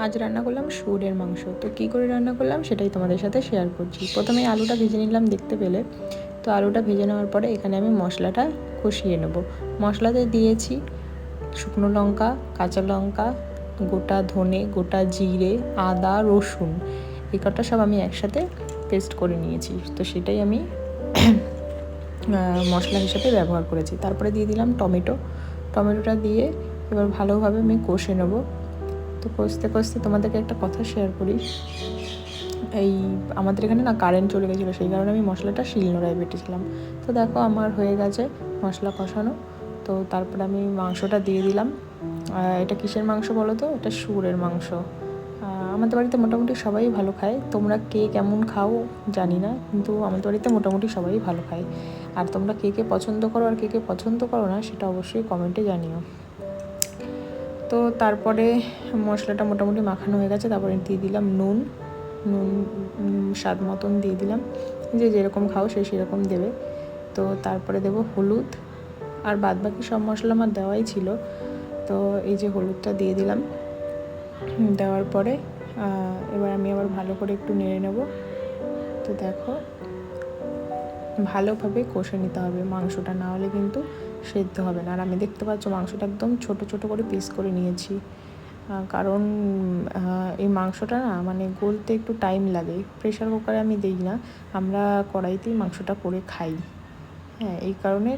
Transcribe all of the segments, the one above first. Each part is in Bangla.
আজ রান্না করলাম শুয়োরের মাংস। তো কী করে রান্না করলাম সেটাই তোমাদের সাথে শেয়ার করছি। প্রথমে আলুটা ভেজে নিলাম, দেখতে পেলে। তো আলুটা ভেজে নেওয়ার পরে এখানে আমি মশলাটা কষিয়ে নেব। মশলাতে দিয়েছি শুকনো লঙ্কা, কাঁচা লঙ্কা, গোটা ধনে, গোটা জিরে, আদা, রসুন, এই কটা সব আমি একসাথে পেস্ট করে নিয়েছি। তো সেটাই আমি মশলা হিসেবে ব্যবহার করেছি। তারপরে দিয়ে দিলাম টমেটোটা দিয়ে এবার ভালোভাবে আমি কষে নেব। তো কষতে কষতে তোমাদেরকে একটা কথা শেয়ার করি। এই আমাদের এখানে না কারেন্ট চলে গেছিলো, সেই কারণে আমি মশলাটা শিলনোড়ায় বেটেছিলাম। তো দেখো আমার হয়ে গেছে মশলা কষানো। তো তারপরে আমি মাংসটা দিয়ে দিলাম। এটা কিসের মাংস বলো তো? এটা শুয়োরের মাংস। আমাদের বাড়িতে মোটামুটি সবাই ভালো খায়। তোমরা কে কেমন খাও জানি না, কিন্তু আমাদের বাড়িতে মোটামুটি সবাই ভালো খায়। আর তোমরা কে কে পছন্দ করো আর কে কে পছন্দ করো না সেটা অবশ্যই কমেন্টে জানিও। তো তারপরে মশলাটা মোটামুটি মাখানো হয়ে গেছে। তারপরে দিয়ে দিলাম নুন স্বাদ মতন দিয়ে দিলাম, যে যেরকম খাও সে সেরকম দেবে। তো তারপরে দেবো হলুদ, আর বাদবাকি সব মশলা আমার দেওয়াই ছিল। তো এই যে হলুদটা দিয়ে দিলাম। দেওয়ার পরে এবার আমি আবার ভালো করে একটু নেড়ে নেব। তো দেখো ভালোভাবে কষে নিতে হবে মাংসটা, না হলে কিন্তু সেদ্ধ হবে না। আর আমি দেখতে পাচ্ছ মাংসটা একদম ছোট ছোট করে পিস করে নিয়েছি, কারণ এই মাংসটা না মানে গলতে একটু টাইম লাগে। প্রেশার কুকারে আমি দিই না, আমরা কড়াইতেই মাংসটা করে খাই। হ্যাঁ, এই কারণে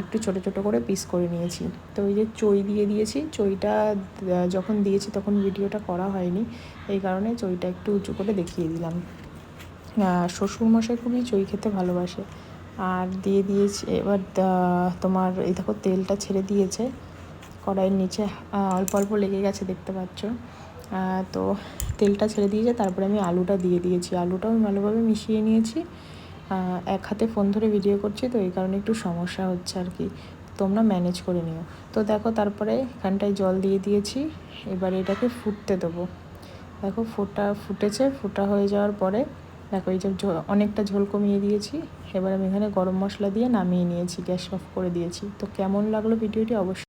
একটু ছোটো ছোটো করে পিস করে নিয়েছি। তো ওই যে চই দিয়ে দিয়েছি, চইটা যখন দিয়েছি তখন ভিডিওটা করা হয়নি, এই কারণে চইটা একটু উঁচু করে দেখিয়ে দিলাম। শ্বশুরমশাই খুবই চই খেতে ভালোবাসে। আর দিয়ে দিয়েছি এবার তোমার এই দেখো তেলটা ছেড়ে দিয়েছে কড়াইয়ের নিচে, অল্প অল্প লেগে গেছে দেখতে পাচ্ছ। তো তেলটা ছেড়ে দিয়েছে, তারপরে আমি আলুটা দিয়ে দিয়েছি। আলুটাও আমি ভালোভাবে মিশিয়ে নিয়েছি। এক হাতে ফোন ধরে ভিডিও করছি, তো এই কারণে একটু সমস্যা হচ্ছে আর কি, তোমরা ম্যানেজ করে নিও। তো দেখো তারপরে এখানটায় জল দিয়ে দিয়েছি। এবার এটাকে ফুটতে দেবো। দেখো ফুটা হয়ে যাওয়ার পরে দেখো এই যে অনেকটা ঝোল কমিয়ে দিয়েছি। এবার আমি এখানে গরম মশলা দিয়ে নামিয়ে নিয়েছি, গ্যাস অফ করে দিয়েছি। তো কেমন লাগলো ভিডিওটি অবশ্যই